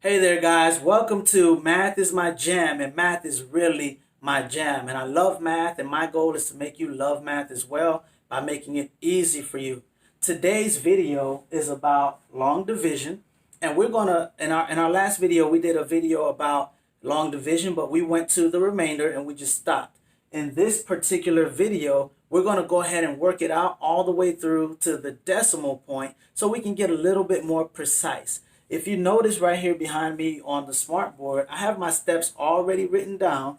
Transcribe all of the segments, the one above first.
Hey there, guys. Welcome to Math is My Jam, and math is really my jam. And I love math, and my goal is to make you love math as well by making it easy for you. Today's video is about long division, and we're gonna in our last video we did a video about long division, but we went to the remainder and we just stopped. In this particular video, we're gonna go ahead and work it out all the way through to the decimal point so we can get a little bit more precise. If you notice right here behind me on the smartboard, I have my steps already written down.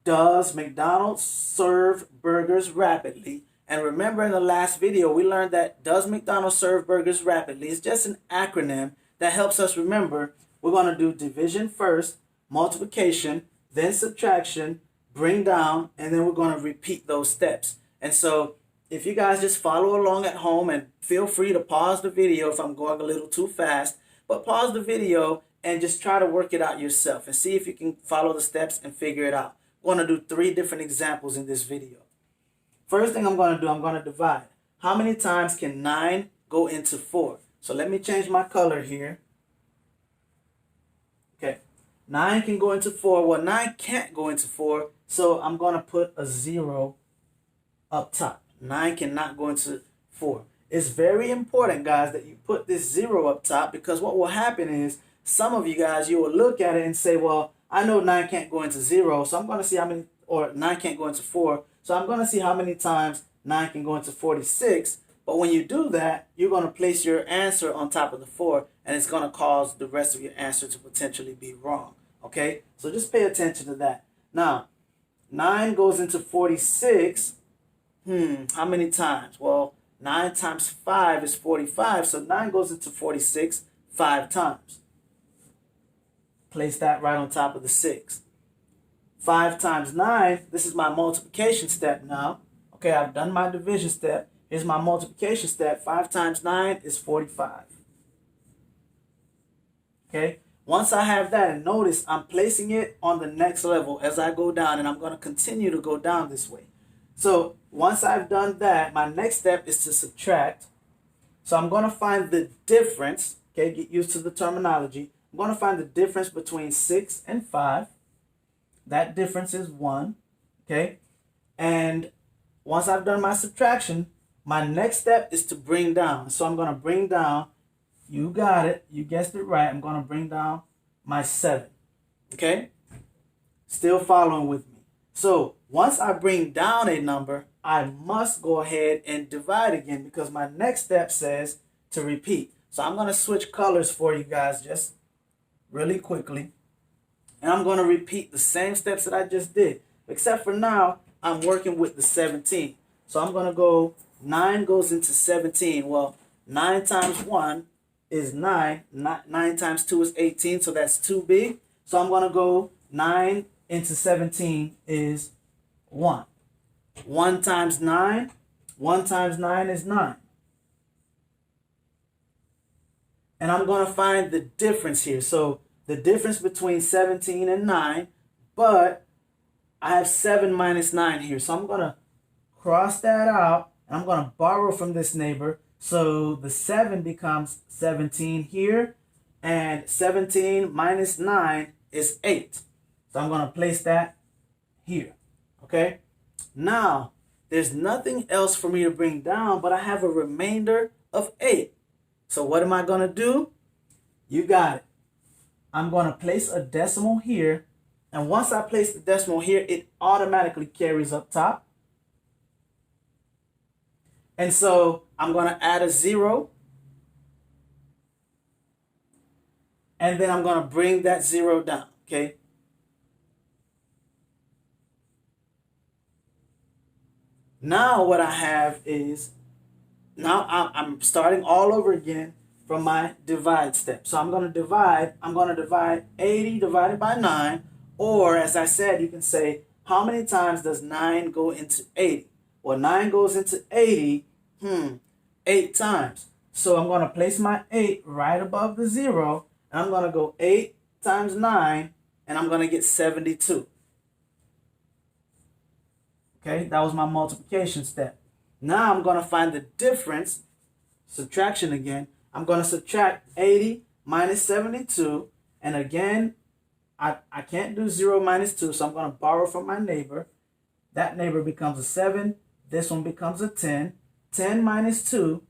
Does McDonald's serve burgers rapidly? And remember in the last video, we learned that does McDonald's serve burgers rapidly? It's just an acronym that helps us remember we're going to do division first, multiplication, then subtraction, bring down, and then we're going to repeat those steps. And so if you guys just follow along at home, and feel free to pause the video if I'm going a little too fast, but pause the video and just try to work it out yourself and see if you can follow the steps and figure it out. I'm going to do 3 different examples in this video. First thing I'm going to do, I'm going to divide. How many times can 9 go into 4? So let me change my color here. Okay, 9 can go into 4. Well, 9 can't go into 4, so I'm going to put a 0 up top. 9 cannot go into 4. It's very important, guys, that you put this 0 up top, because what will happen is some of you guys, you will look at it and say, well, I know 9 can't go into 0, so I'm going to see how many, or 9 can't go into 4, so I'm going to see how many times 9 can go into 46. But when you do that, you're going to place your answer on top of the 4, and it's going to cause the rest of your answer to potentially be wrong. Okay, so just pay attention to that. Now, 9 goes into 46. How many times? Well, 9 times 5 is 45, so 9 goes into 46 5 times. Place that right on top of the 6. 5 times 9, this is my multiplication step now. Okay, I've done my division step. Here's my multiplication step. 5 times 9 is 45. Okay, once I have that, and notice I'm placing it on the next level as I go down, and I'm going to continue to go down this way. So once I've done that, my next step is to subtract. So I'm going to find the difference. Okay, get used to the terminology. I'm going to find the difference between 6 and 5. That difference is 1. Okay, and once I've done my subtraction, my next step is to bring down. So I'm going to bring down, you got it, you guessed it right, I'm going to bring down my 7. Okay, still following with me. So once I bring down a number, I must go ahead and divide again, because my next step says to repeat. So I'm going to switch colors for you guys just really quickly. And I'm going to repeat the same steps that I just did, except for now I'm working with the 17. So I'm going to go 9 goes into 17. Well, 9 times 1 is 9. 9 times 2 is 18, so that's too big. So I'm going to go 9 into 17 is 1. 1 times 9, 1 times 9 is 9. And I'm going to find the difference here. So the difference between 17 and 9, but I have 7 minus 9 here. So I'm going to cross that out, and I'm going to borrow from this neighbor. So the 7 becomes 17 here, and 17 minus 9 is 8. So I'm going to place that here. Okay, now there's nothing else for me to bring down, but I have a remainder of 8. So what am I going to do? You got it. I'm going to place a decimal here, and once I place the decimal here, it automatically carries up top. And so I'm going to add a 0, and then I'm going to bring that 0 down. Okay, now what I have is, now I'm starting all over again from my divide step. So I'm going to divide 80 divided by 9, or as I said, you can say, how many times does 9 go into 80? Well, 9 goes into 80, 8 times. So I'm going to place my 8 right above the 0, and I'm going to go 8 times 9, and I'm going to get 72. Okay, that was my multiplication step. Now I'm going to find the difference, subtraction again. I'm going to subtract 80 minus 72, And again, I can't do 0 minus 2, so I'm going to borrow from my neighbor. That neighbor becomes a 7. This one becomes a 10. 10 minus 2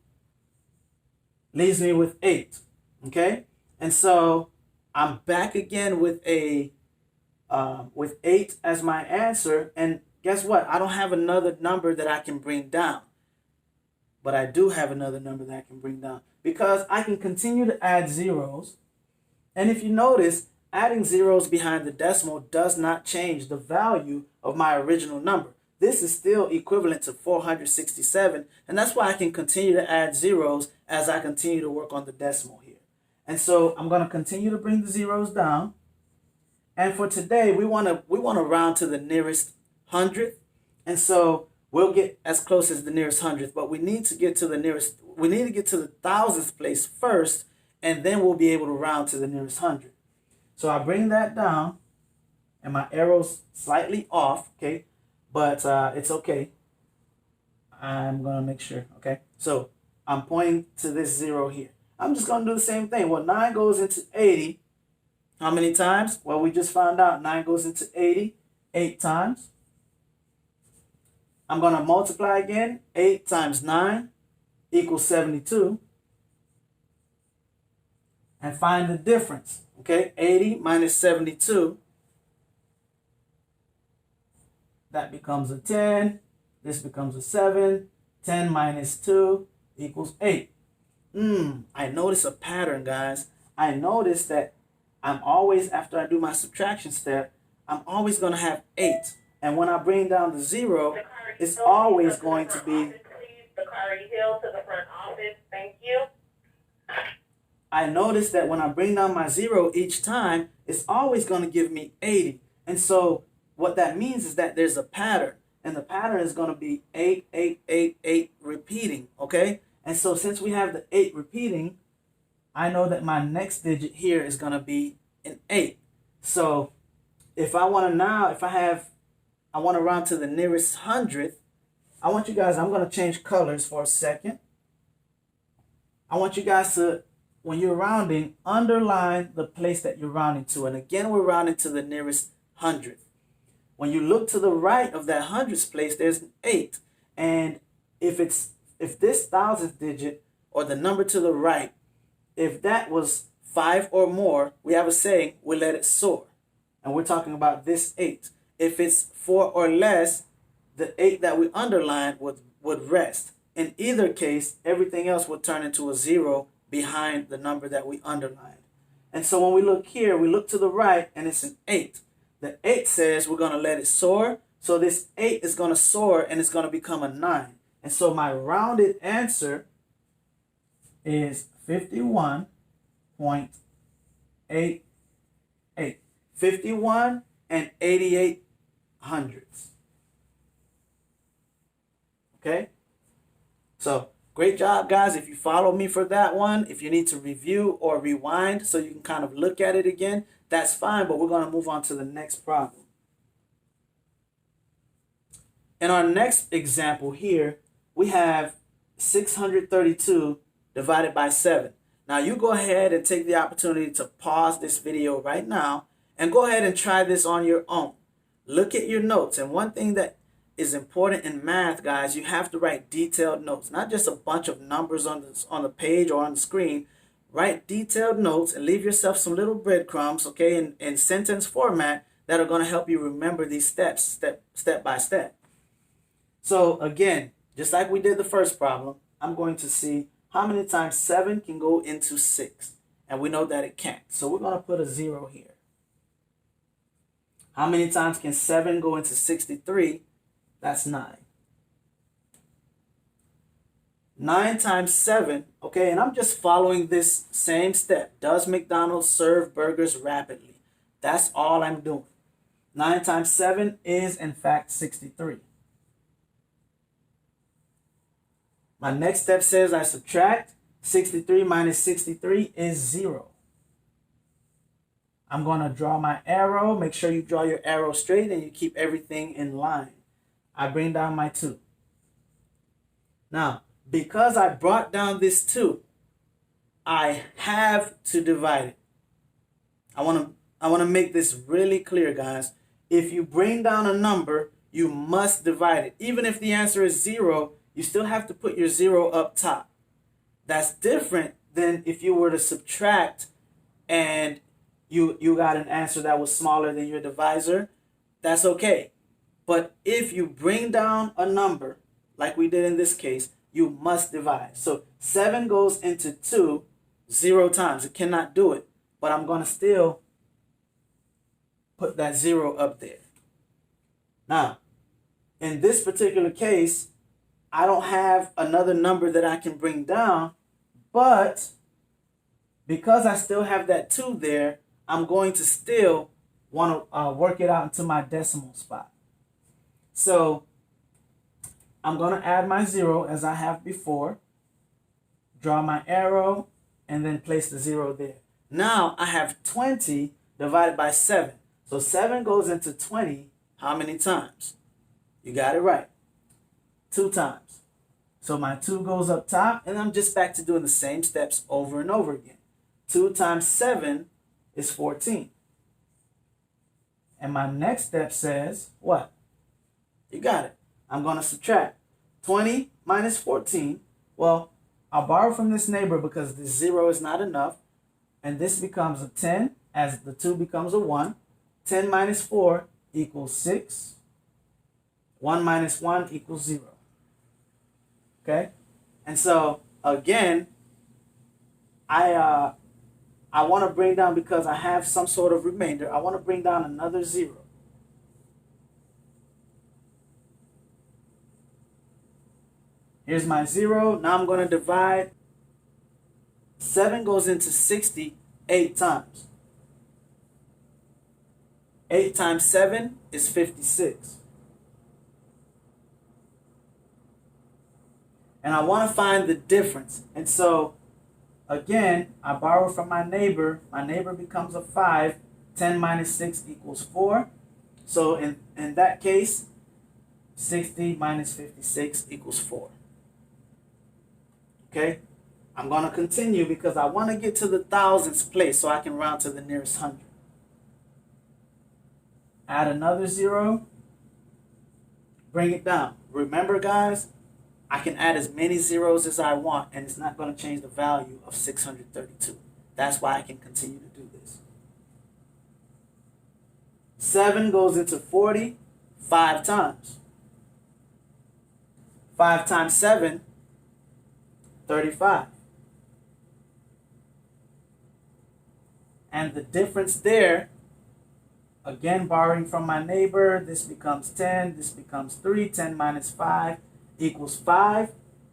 leaves me with 8. Okay? And so I'm back again with with 8 as my answer. And guess what? I don't have another number that I can bring down. But I do have another number that I can bring down, because I can continue to add zeros. And if you notice, adding zeros behind the decimal does not change the value of my original number. This is still equivalent to 467, and that's why I can continue to add zeros as I continue to work on the decimal here. And so I'm going to continue to bring the zeros down. And for today, we want to round to the nearest hundredth. And so we'll get as close as the nearest hundredth, but we need to get to the thousandth place first, and then we'll be able to round to the nearest hundred. So I bring that down, and my arrow's slightly off, okay? But it's okay. I'm going to make sure, okay? So I'm pointing to this 0 here. I'm just going to do the same thing. Well, 9 goes into 80. How many times? Well, we just found out 9 goes into 80 8 times. I'm going to multiply again. 8 times 9 equals 72. And find the difference. Okay, 80 minus 72. That becomes a 10. This becomes a 7. 10 minus 2 equals 8. I notice a pattern, guys. I notice that I'm always, after I do my subtraction step, I'm always going to have 8. And when I bring down the 0, it's always going to be... Bakari Hill to the front office. Thank you. I notice that when I bring down my 0 each time, it's always going to give me 80. And so what that means is that there's a pattern. And the pattern is going to be 8, 8, 8, 8 repeating. Okay? And so since we have the 8 repeating, I know that my next digit here is going to be an 8. So if I want to round to the nearest hundredth, I want you guys, I'm going to change colors for a second. I want you guys to, when you're rounding, underline the place that you're rounding to. And again, we're rounding to the nearest hundredth. When you look to the right of that hundredths place, there's an 8. And if this thousandth digit, or the number to the right, if that was 5 or more, we have a saying, we let it soar. And we're talking about this 8. If it's 4 or less, the 8 that we underlined would rest. In either case, everything else would turn into a 0 behind the number that we underlined. And so when we look here, we look to the right, and it's an 8. The 8 says we're going to let it soar. So this 8 is going to soar, and it's going to become a 9. And so my rounded answer is 51.88. 51 and 88 hundredths. Okay? So, great job, guys. If you follow me for that one, if you need to review or rewind so you can kind of look at it again, that's fine, but we're going to move on to the next problem. In our next example here, we have 632 divided by 7. Now, you go ahead and take the opportunity to pause this video right now and go ahead and try this on your own. Look at your notes. And one thing that is important in math, guys, you have to write detailed notes, not just a bunch of numbers on the page or on the screen. Write detailed notes and leave yourself some little breadcrumbs, okay, in sentence format that are going to help you remember these steps, step by step. So again, just like we did the first problem, I'm going to see how many times 7 can go into 6. And we know that it can't. So we're going to put a 0 here. How many times can 7 go into 63? That's 9. 9 times 7, okay, and I'm just following this same step. Does McDonald's serve burgers rapidly? That's all I'm doing. 9 times 7 is, in fact, 63. My next step says I subtract. 63 minus 63 is 0. I'm going to draw my arrow. Make sure you draw your arrow straight and you keep everything in line. I bring down my 2. Now, because I brought down this 2, I have to divide it. I want to make this really clear, guys. If you bring down a number, you must divide it. Even if the answer is 0, you still have to put your 0 up top. That's different than if you were to subtract and you got an answer that was smaller than your divisor. That's okay. But if you bring down a number, like we did in this case, you must divide. So 7 goes into 2 0 times. It cannot do it. But I'm going to still put that 0 up there. Now, in this particular case, I don't have another number that I can bring down, but because I still have that 2 there, I'm going to still want to work it out into my decimal spot. So I'm going to add my 0 as I have before, draw my arrow, and then place the 0 there. Now I have 20 divided by 7. So 7 goes into 20 how many times? You got it right. 2 times. So my 2 goes up top, and I'm just back to doing the same steps over and over again. 2 times 7 is 14. And my next step says what? You got it. I'm going to subtract 20 minus 14. Well, I'll borrow from this neighbor because this 0 is not enough. And this becomes a 10 as the 2 becomes a 1. 10 minus 4 equals 6. 1 minus 1 equals 0. Okay? And so, again, I want to bring down, because I have some sort of remainder, I want to bring down another 0. Here's my 0. Now I'm going to divide. 7 goes into 60 8 times. 8 times 7 is 56. And I want to find the difference. And so, again, I borrow from my neighbor. My neighbor becomes a 5. 10 minus 6 equals 4. So in that case, 60 minus 56 equals 4. Okay? I'm going to continue because I want to get to the thousands place so I can round to the nearest 100. Add another 0. Bring it down. Remember, guys, I can add as many zeros as I want, and it's not going to change the value of 632. That's why I can continue to do this. 7 goes into 40 5 times. 5 times 7, 35. And the difference there, again, borrowing from my neighbor, this becomes 10, this becomes 3. 10 minus 5 equals 5.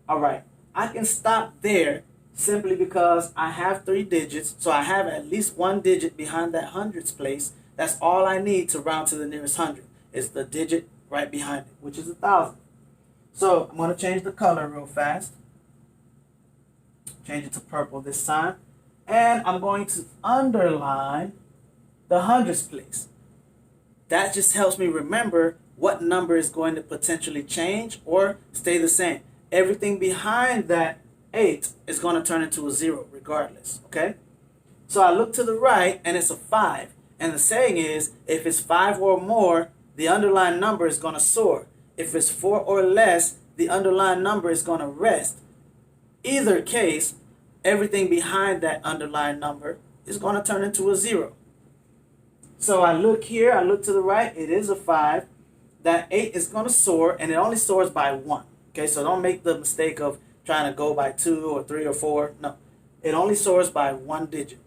All right, I can stop there simply because I have 3 digits, so I have at least 1 digit behind that hundreds place. That's all I need to round to the nearest 100, is the digit right behind it, which is 1,000. So I'm going to change the color real fast. Change it to purple this time. And I'm going to underline the hundreds place. That just helps me remember what number is going to potentially change or stay the same. Everything behind that 8 is going to turn into a 0 regardless, okay? So I look to the right and it's a 5. And the saying is, if it's 5 or more, the underlying number is going to soar. If it's 4 or less, the underlying number is going to rest. Either case, everything behind that underlying number is going to turn into a 0. So I look here, I look to the right, it is a 5. That 8 is going to soar, and it only soars by 1. Okay, so don't make the mistake of trying to go by 2 or 3 or 4. No, it only soars by 1 digit.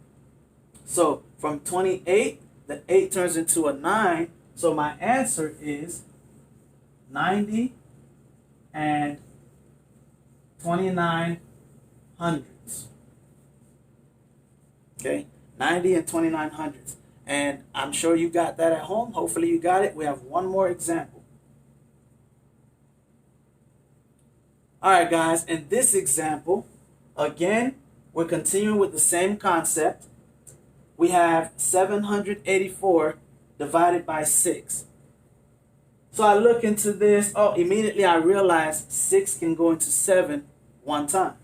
So from 28, the 8 turns into a 9. So my answer is 90 and 29 hundredths. Okay, 90 and 29 hundredths. And I'm sure you got that at home. Hopefully you got it. We have one more example. All right, guys. In this example, again, we're continuing with the same concept. We have 784 divided by 6. So I look into this. Oh, immediately I realize 6 can go into 7 one time.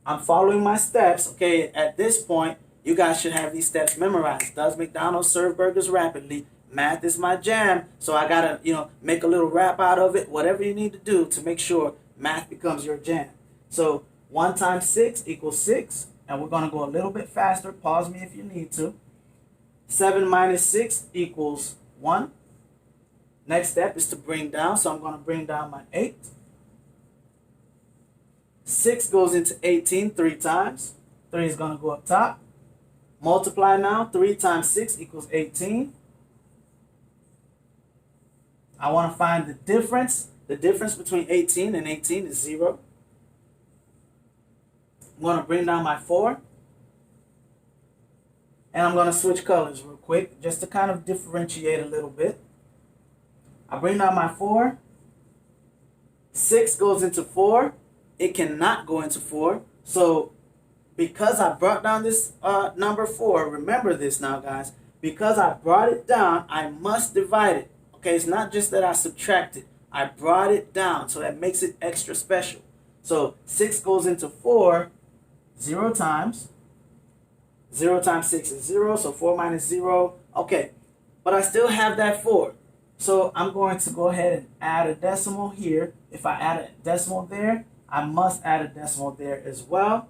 I'm following my steps. Okay, at this point, you guys should have these steps memorized. Does McDonald's serve burgers rapidly? Math is my jam. So I gotta, make a little rap out of it. Whatever you need to do to make sure math becomes your jam. So 1 times 6 equals 6. And we're gonna go a little bit faster. Pause me if you need to. 7 minus 6 equals 1. Next step is to bring down. So I'm gonna bring down my 8. 6 goes into 18 3 times. 3 is going to go up top. Multiply now. 3 times 6 equals 18. I want to find the difference. The difference between 18 and 18 is 0. I'm going to bring down my 4. And I'm going to switch colors real quick just to kind of differentiate a little bit. I bring down my 4. 6 goes into 4. It cannot go into 4. So because I brought down this number 4, remember this now, guys. Because I brought it down, I must divide it. Okay, it's not just that I subtracted. I brought it down, so that makes it extra special. So 6 goes into 4 0 times. 0 times 6 is 0, so 4 minus 0. Okay, but I still have that 4. So I'm going to go ahead and add a decimal here. If I add a decimal there, I must add a decimal there as well.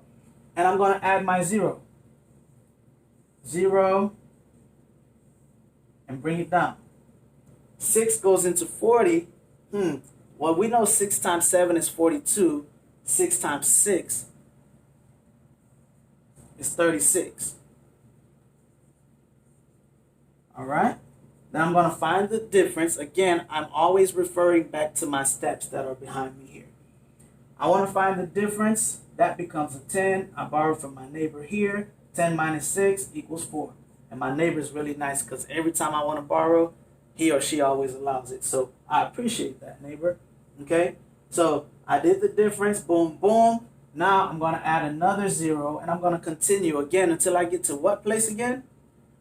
And I'm going to add my 0. 0. And bring it down. 6 goes into 40. Well, we know 6 times 7 is 42. 6 times 6 is 36. All right? Now I'm going to find the difference. Again, I'm always referring back to my steps that are behind me here. I want to find the difference. That becomes a 10. I borrowed from my neighbor here. 10 minus 6 equals 4. And my neighbor is really nice because every time I want to borrow, he or she always allows it. So I appreciate that, neighbor. Okay? So I did the difference. Boom, boom. Now I'm going to add another 0. And I'm going to continue again until I get to what place again?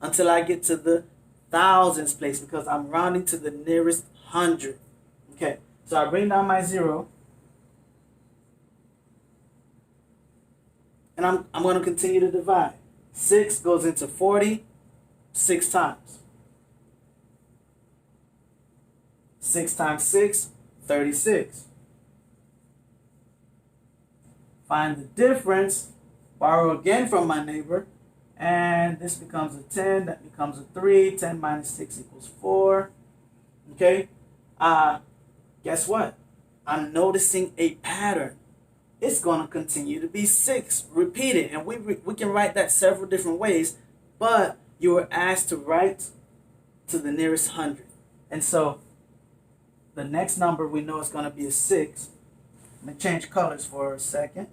Until I get to the thousands place, because I'm rounding to the nearest 100. Okay, so I bring down my 0. And I'm going to continue to divide. 6 goes into 40 6 times. 6 times 6, 36. Find the difference. Borrow again from my neighbor. And this becomes a 10. That becomes a 3. 10 minus 6 equals 4. Okay. Guess what? I'm noticing a pattern. It's going to continue to be 6. Repeat it. And we can write that several different ways. But you were asked to write to the nearest 100. And so the next number we know is going to be a 6. Let me change colors for a second.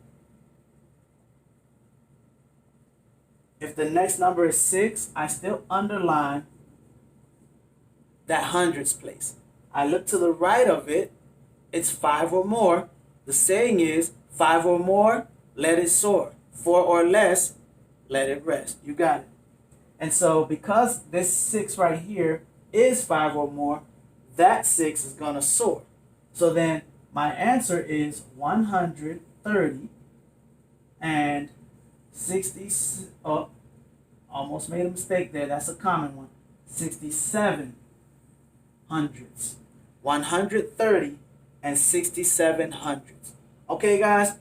If the next number is 6, I still underline that hundreds place. I look to the right of it. It's 5 or more. The saying is 5 or more, let it soar. 4 or less, let it rest. You got it. And so because this 6 right here is 5 or more, that 6 is going to soar. So then my answer is 130 and 60, oh, almost made a mistake there. That's a common one. 67 hundredths. 130 and 67 hundredths. Okay, guys?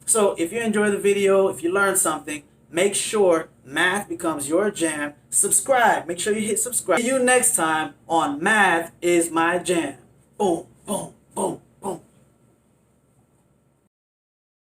So if you enjoy the video, if you learned something, make sure math becomes your jam. Subscribe. Make sure you hit subscribe. See you next time on Math is My Jam. Boom, boom, boom.